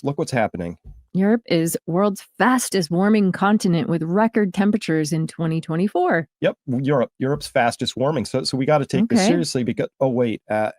Look what's happening. Europe is world's fastest warming continent with record temperatures in 2024. Yep, Europe's fastest warming. So we got to take this seriously because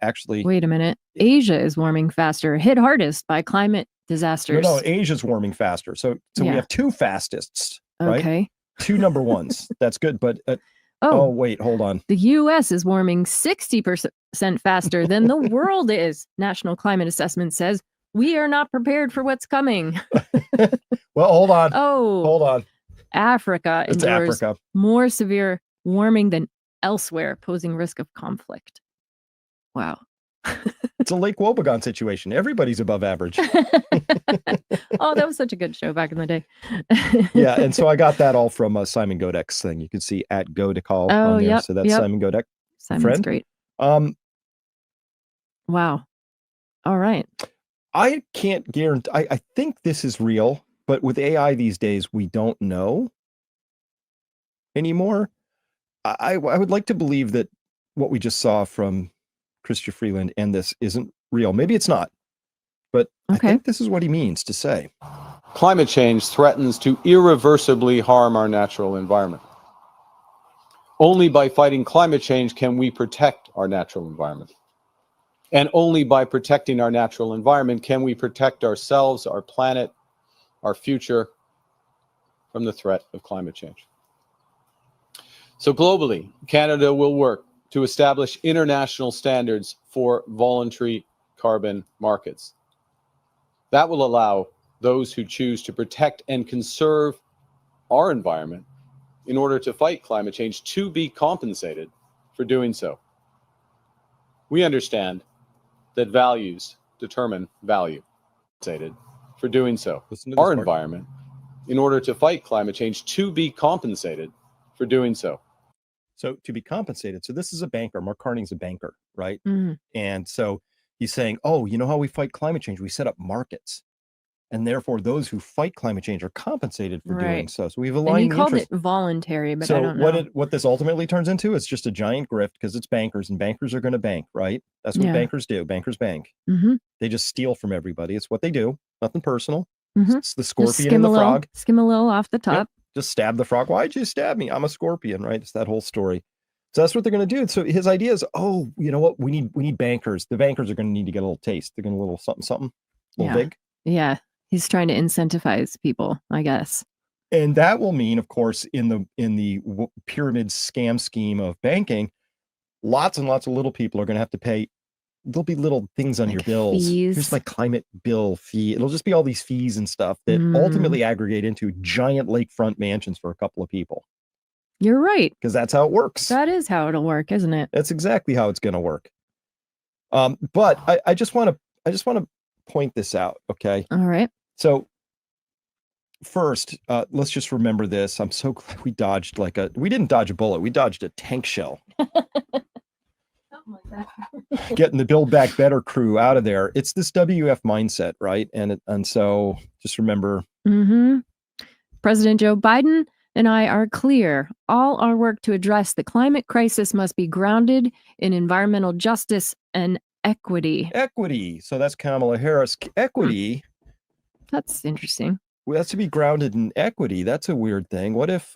actually, wait a minute. Asia is warming faster, hit hardest by climate disasters. No, Asia's warming faster. So we have two fastest, right? Okay. Two number ones. That's good, but wait, hold on. The U.S. is warming 60% faster than the world is. National Climate Assessment says we are not prepared for what's coming. Well, hold on. Hold on. Africa endures more severe warming than elsewhere, posing risk of conflict. Wow. It's a Lake Wobegon situation. Everybody's above average. Oh, that was such a good show back in the day. Yeah, and so I got that all from Simon Godek's thing. You can see at GoToCall on there. So that's Simon Godek. Simon's great. Wow. All right. I can't guarantee. I think this is real, but with AI these days, we don't know anymore. I would like to believe that what we just saw from Chrystia Freeland and this isn't real. Maybe it's not, but I think this is what he means to say. Climate change threatens to irreversibly harm our natural environment. Only by fighting climate change can we protect our natural environment. And only by protecting our natural environment can we protect ourselves, our planet, our future from the threat of climate change. So globally, Canada will work to establish international standards for voluntary carbon markets. That will allow those who choose to protect and conserve our environment in order to fight climate change to be compensated for doing so. We understand that values determine value. For doing so, our environment, in order to fight climate change, to be compensated for doing so. So to be compensated. So this is a banker. Mark Carney's a banker, right? Mm-hmm. And so he's saying, oh, you know how we fight climate change? We set up markets. And therefore, those who fight climate change are compensated for doing so. So we've aligned. And he called it voluntary, but I don't know. What this ultimately turns into is just a giant grift because it's bankers, and bankers are going to bank, right? That's what bankers do. Bankers bank. Mm-hmm. They just steal from everybody. It's what they do. Nothing personal. Mm-hmm. It's the scorpion and the frog. Skim a little off the top. Yep. Just stab the frog. Why'd you stab me? I'm a scorpion, right? It's that whole story. So that's what they're going to do. So his idea is, oh, you know what? We need bankers. The bankers are going to need to get a little taste. They're going to a little something, a little big. Yeah. He's trying to incentivize people, I guess. And that will mean, of course, in the pyramid scam scheme of banking, lots and lots of little people are going to have to pay. There'll be little things on your bills. Fees. Here's my climate bill fee. It'll just be all these fees and stuff that ultimately aggregate into giant lakefront mansions for a couple of people. You're right. Because that's how it works. That is how it'll work, isn't it? That's exactly how it's going to work. But I just want to point this out. Okay. All right. So first, let's just remember this. I'm so glad we didn't dodge a bullet. We dodged a tank shell. Something like that. Getting the Build Back Better crew out of there. It's this WF mindset, right? And so just remember. Mm-hmm. President Joe Biden and I are clear. All our work to address the climate crisis must be grounded in environmental justice and equity. Equity. So that's Kamala Harris. Equity. That's interesting. Well, that's to be grounded in equity. That's a weird thing. What if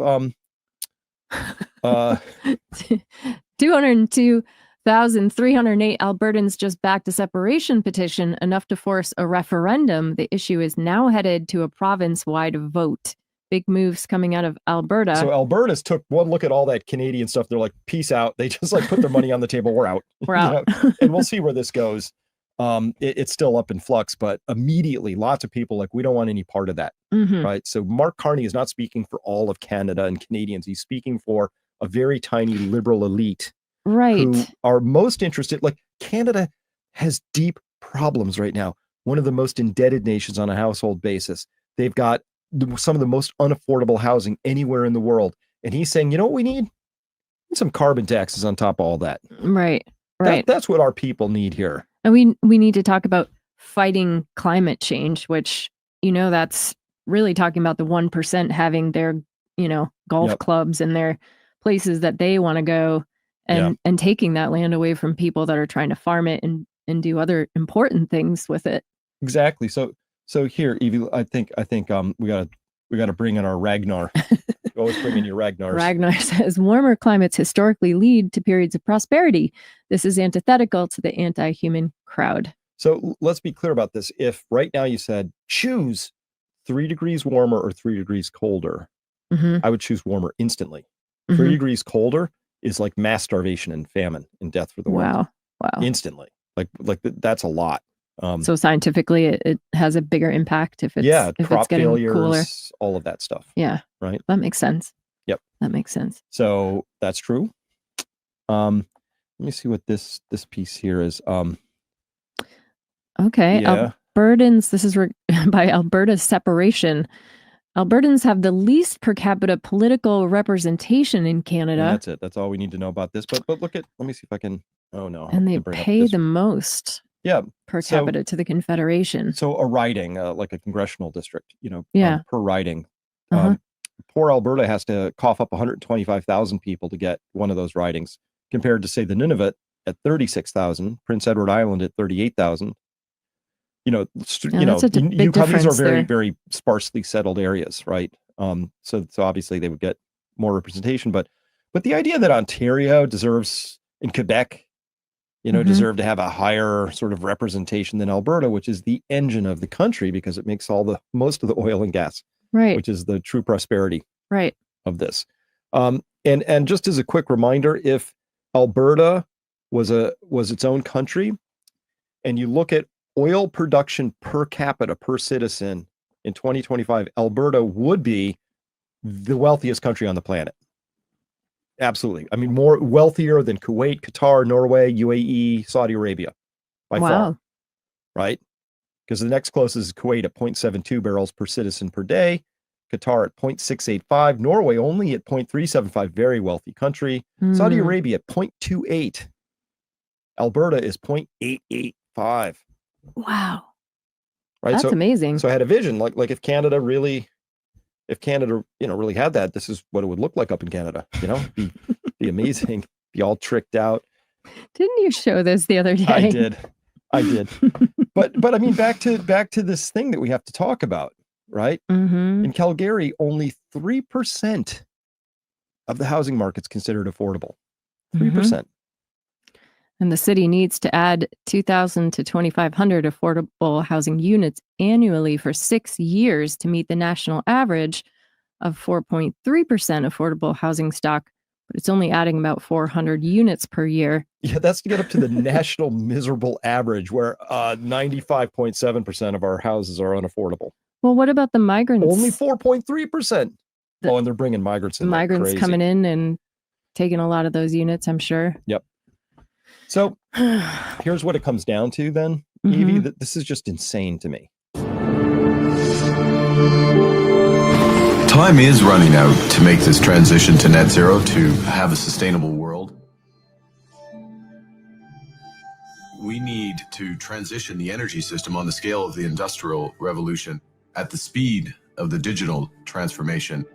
202,308 Albertans just backed a separation petition, enough to force a referendum. The issue is now headed to a province-wide vote. Big moves coming out of Alberta. So Alberta's took one look at all that Canadian stuff. They're like, peace out. They just put their money on the table. We're out. We're out. And we'll see where this goes. It's still up in flux, but immediately lots of people we don't want any part of that. Mm-hmm. Right. So Mark Carney is not speaking for all of Canada and Canadians. He's speaking for a very tiny liberal elite. Right. Who are most interested. Canada has deep problems right now. One of the most indebted nations on a household basis. They've got some of the most unaffordable housing anywhere in the world. And he's saying, you know what we need? Some carbon taxes on top of all that. Right. Right. That's what our people need here. And we need to talk about fighting climate change, which, that's really talking about the 1% having their, golf clubs and their places that they want to go and taking that land away from people that are trying to farm it and do other important things with it. Exactly. So So here, Evie, I think we gotta bring in our Ragnar. You always bring in your Ragnars. Ragnar says warmer climates historically lead to periods of prosperity. This is antithetical to the anti-human crowd. So let's be clear about this. If right now you said choose 3 degrees warmer or 3 degrees colder, I would choose warmer instantly. 3 degrees colder is like mass starvation and famine and death for the world. Wow. Instantly. Like that's a lot. So scientifically, it has a bigger impact if it's crop getting failures, cooler. all of that stuff. Yeah, right. That makes sense. Yep, that makes sense. So that's true. Let me see what this piece here is. Okay, yeah. Albertans. This is by Alberta Separation. Albertans have the least per capita political representation in Canada. And that's it. That's all we need to know about this. But look at. Let me see if I can. Oh no. And they pay the most. Yeah, per capita to the Confederation. So a riding, like a congressional district, per riding. Poor Alberta has to cough up 125,000 people to get one of those ridings, compared to, say, the Nunavut at 36,000, Prince Edward Island at 38,000. These are very, very sparsely settled areas, right? So obviously they would get more representation, but the idea that Ontario deserves, in Quebec, deserve to have a higher sort of representation than Alberta, which is the engine of the country because it makes most of the oil and gas, right? Which is the true prosperity, right, of this. And just as a quick reminder, if Alberta was its own country, and you look at oil production per capita per citizen in 2025, Alberta would be the wealthiest country on the planet. Absolutely. I mean, more wealthier than Kuwait, Qatar, Norway, UAE, Saudi Arabia by far. Right? Because the next closest is Kuwait at 0.72 barrels per citizen per day, Qatar at 0.685, Norway only at 0.375, very wealthy country, Saudi Arabia at 0.28. Alberta is 0.885. Wow. Right? That's amazing. So I had a vision, like if Canada really had that, this is what it would look like up in Canada. Be amazing. Be all tricked out. Didn't you show this the other day? I did. But I mean, back to this thing that we have to talk about, right? In Calgary, only 3% of the housing market's considered affordable. 3%. And the city needs to add 2,000 to 2,500 affordable housing units annually for 6 years to meet the national average of 4.3% affordable housing stock. But it's only adding about 400 units per year. Yeah, that's to get up to the national miserable average, where 95.7% of our houses are unaffordable. Well, what about the migrants? Only 4.3%. And they're bringing migrants in. Migrants coming in and taking a lot of those units, I'm sure. Yep. So here's what it comes down to then, Evie. This is just insane to me. Time is running out to make this transition to net zero, to have a sustainable world. We need to transition the energy system on the scale of the Industrial Revolution, at the speed of the digital transformation.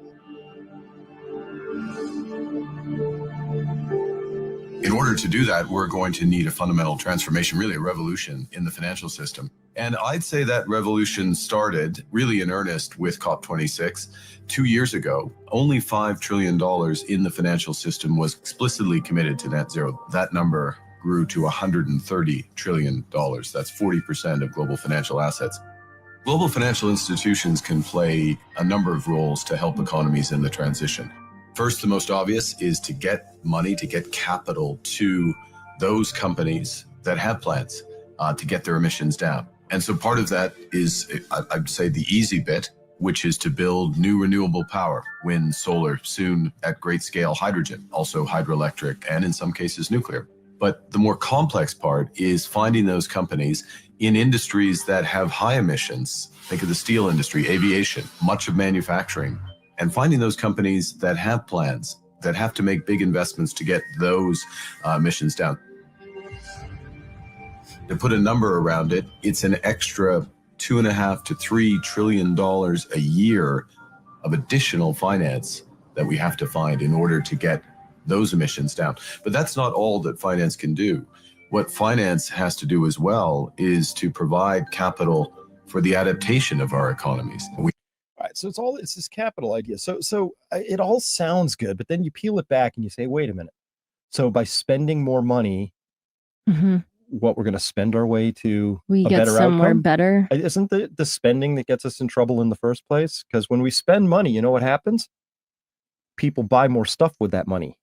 In order to do that, we're going to need a fundamental transformation, really a revolution in the financial system. And I'd say that revolution started really in earnest with COP26 2 years ago. Only $5 trillion in the financial system was explicitly committed to net zero. That number grew to $130 trillion. That's 40% of global financial assets. Global financial institutions can play a number of roles to help economies in the transition. First, the most obvious is to get money, to get capital to those companies that have plans to get their emissions down. And so part of that is, I'd say, the easy bit, which is to build new renewable power, wind, solar, soon at great scale, hydrogen, also hydroelectric, and in some cases nuclear. But the more complex part is finding those companies in industries that have high emissions. Think of the steel industry, aviation, much of manufacturing, and finding those companies that have plans, that have to make big investments to get those emissions down. To put a number around it, it's an extra $2.5 to $3 trillion a year of additional finance that we have to find in order to get those emissions down. But that's not all that finance can do. What finance has to do as well is to provide capital for the adaptation of our economies. All right, so it's this capital idea. So it all sounds good, but then you peel it back and you say, wait a minute. So by spending more money, what we're going to spend our way to we a get better somewhere outcome? better. Isn't the spending that gets us in trouble in the first place? Because when we spend money, you know what happens? People buy more stuff with that money.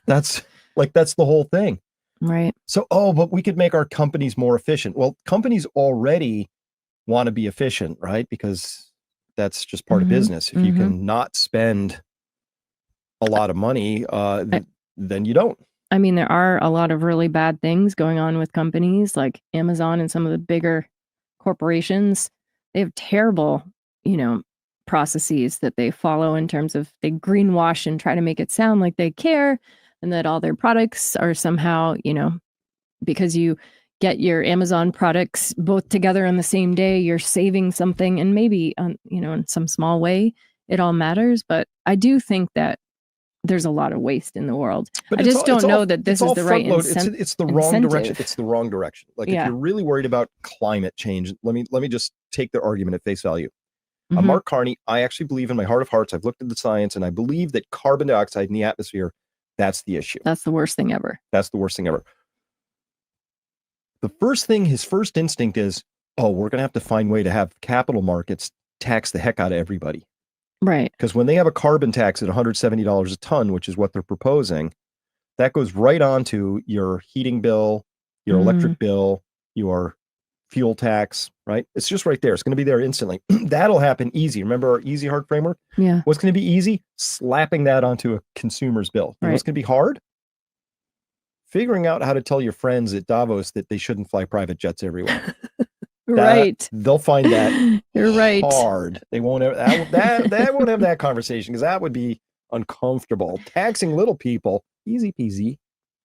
That's the whole thing. Right. So, but we could make our companies more efficient. Well, companies already want to be efficient, right? Because that's just part of business. If you can not spend a lot of money, then you don't. I mean, there are a lot of really bad things going on with companies like Amazon and some of the bigger corporations. They have terrible, processes that they follow in terms of they greenwash and try to make it sound like they care and that all their products are somehow, because you get your Amazon products both together on the same day, you're saving something, and maybe, in some small way, it all matters. But I do think that there's a lot of waste in the world. But I just don't know that this is the right incentive. It's the wrong direction. It's the wrong direction. Like if you're really worried about climate change, let me just take their argument at face value. Mark Carney, I actually believe in my heart of hearts, I've looked at the science, and I believe that carbon dioxide in the atmosphere, that's the issue. That's the worst thing ever. That's the worst thing ever. The first thing, his first instinct is, we're going to have to find a way to have capital markets tax the heck out of everybody. Right. Because when they have a carbon tax at $170 a ton, which is what they're proposing, that goes right onto your heating bill, your electric bill, your fuel tax, right? It's just right there. It's going to be there instantly. That'll happen easy. Remember our easy hard framework? Yeah. What's going to be easy? Slapping that onto a consumer's bill. You know what's going to be hard? Figuring out how to tell your friends at Davos that they shouldn't fly private jets everywhere. Right. They'll find that You're right. hard. They won't have that won't have that conversation because that would be uncomfortable. Taxing little people, easy peasy.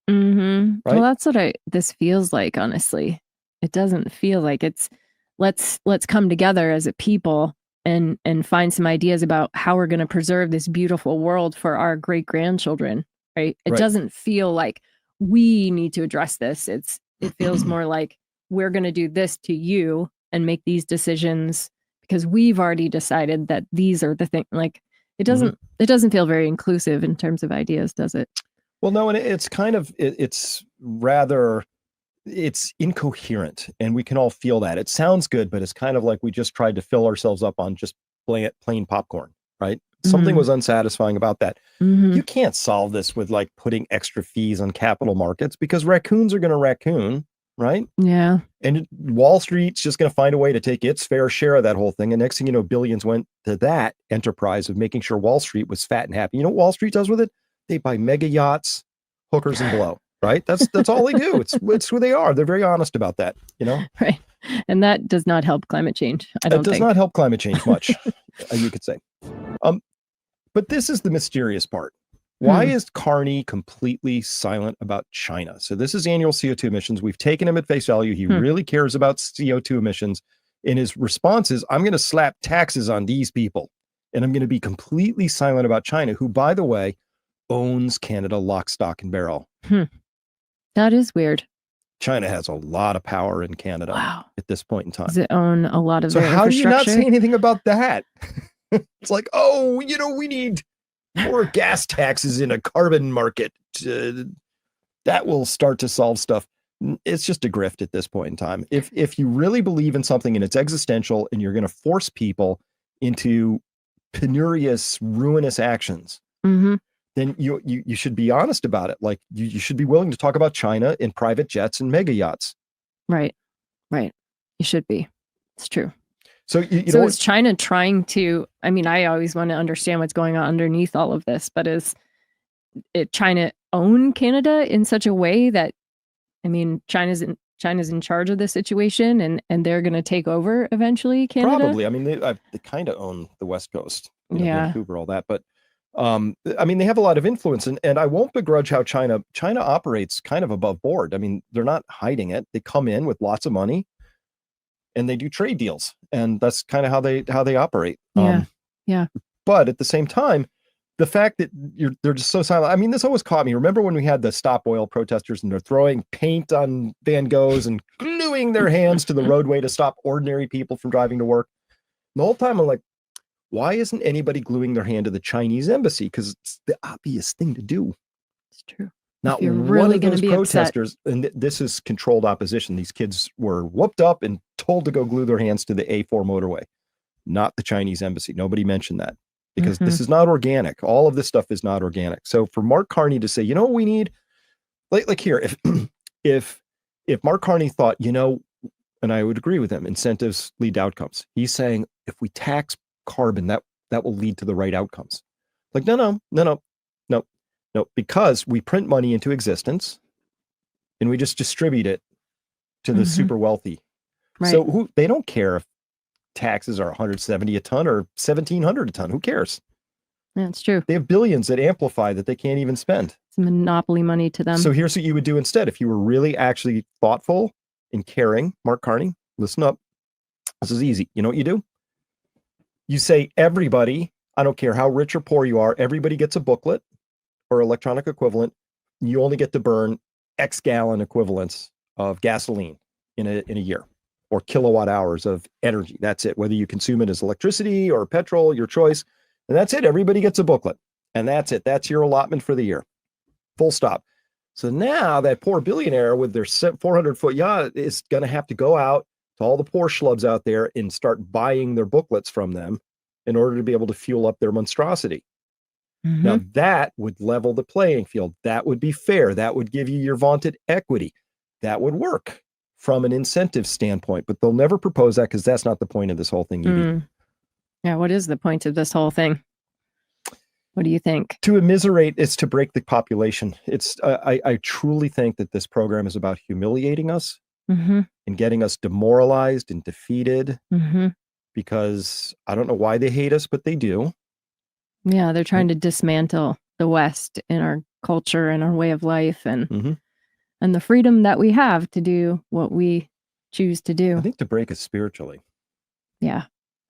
Right? Well, that's what this feels like, honestly. It doesn't feel like it's let's come together as a people and find some ideas about how we're going to preserve this beautiful world for our great grandchildren, right? It doesn't feel like we need to address this. It feels more like we're going to do this to you and make these decisions because we've already decided that these are the things. Like it doesn't feel very inclusive in terms of ideas, does it? Well, no, and it's kind of it's incoherent, and we can all feel that. It sounds good, but it's kind of like we just tried to fill ourselves up on just plain popcorn, right? Something was unsatisfying about that. You can't solve this with like putting extra fees on capital markets because raccoons are going to raccoon, right? Yeah. And Wall Street's just going to find a way to take its fair share of that whole thing. And next thing you know, billions went to that enterprise of making sure Wall Street was fat and happy. You know what Wall Street does with it? They buy mega yachts, hookers, and blow. Right? That's all they do. It's who they are. They're very honest about that, Right. And that does not help climate change. I don't think. It does not help climate change much, you could say. But this is the mysterious part. Why is Carney completely silent about China? So this is annual CO2 emissions. We've taken him at face value. He really cares about CO2 emissions. And his response is, I'm going to slap taxes on these people. And I'm going to be completely silent about China, who, by the way, owns Canada lock, stock, and barrel. That is weird. China has a lot of power in Canada at this point in time. Does it own a lot of so their how do you not infrastructure? say anything about that? It's like, we need more gas taxes in a carbon market. That will start to solve stuff. It's just a grift at this point in time. If you really believe in something and it's existential and you're going to force people into penurious, ruinous actions, then you should be honest about it. Like you should be willing to talk about China in private jets and mega yachts. Right. You should be. It's true. So so is China trying to? I mean, I always want to understand what's going on underneath all of this. But is it China own Canada in such a way that, I mean, China's in charge of the situation and they're going to take over eventually Canada? Probably. I mean, they kind of own the West Coast. Vancouver, all that, but. I mean, they have a lot of influence, and I won't begrudge how China operates kind of above board. I mean, they're not hiding it. They come in with lots of money, and they do trade deals, and that's kind of how they operate. Yeah. But at the same time, the fact that they're just so silent. I mean, this always caught me. Remember when we had the Stop Oil protesters and they're throwing paint on Van Goghs and gluing their hands to the roadway to stop ordinary people from driving to work? And the whole time I'm like, why isn't anybody gluing their hand to the Chinese embassy? Because it's the obvious thing to do. It's true. Not you're one really of gonna those be upset. protesters, and this is controlled opposition. These kids were whooped up and told to go glue their hands to the A4 motorway, not the Chinese embassy. Nobody mentioned that because this is not organic. All of this stuff is not organic. So for Mark Carney to say, you know what we need, like here, if Mark Carney thought, you know, and I would agree with him, incentives lead to outcomes. He's saying if we tax carbon, that will lead to the right outcomes. Like, no, because we print money into existence and we just distribute it to the super wealthy. Right. So they don't care if taxes are 170 a ton or 1,700 a ton. Who cares? Yeah, it's true. They have billions that amplify that they can't even spend. It's monopoly money to them. So here's what you would do instead. If you were really actually thoughtful and caring, Mark Carney, listen up. This is easy. You know what you do? You say everybody, I don't care how rich or poor you are, everybody gets a booklet or electronic equivalent. You only get to burn X gallon equivalents of gasoline in a year, or kilowatt hours of energy. That's it. Whether you consume it as electricity or petrol, your choice. And that's it. Everybody gets a booklet. And that's it. That's your allotment for the year. Full stop. So now that poor billionaire with their 400-foot yacht is going to have to go out to all the poor schlubs out there and start buying their booklets from them in order to be able to fuel up their monstrosity. Now that would level the playing field. That would be fair. That would give you your vaunted equity. That would work from an incentive standpoint, but they'll never propose that because that's not the point of this whole thing. Yeah, what is the point of this whole thing? What do you think? To immiserate is to break the population. It's I truly think that this program is about humiliating us and getting us demoralized and defeated because I don't know why they hate us, but they do. Yeah, they're trying to dismantle the West in our culture and our way of life and the freedom that we have to do what we choose to do. I think to break us spiritually. Yeah.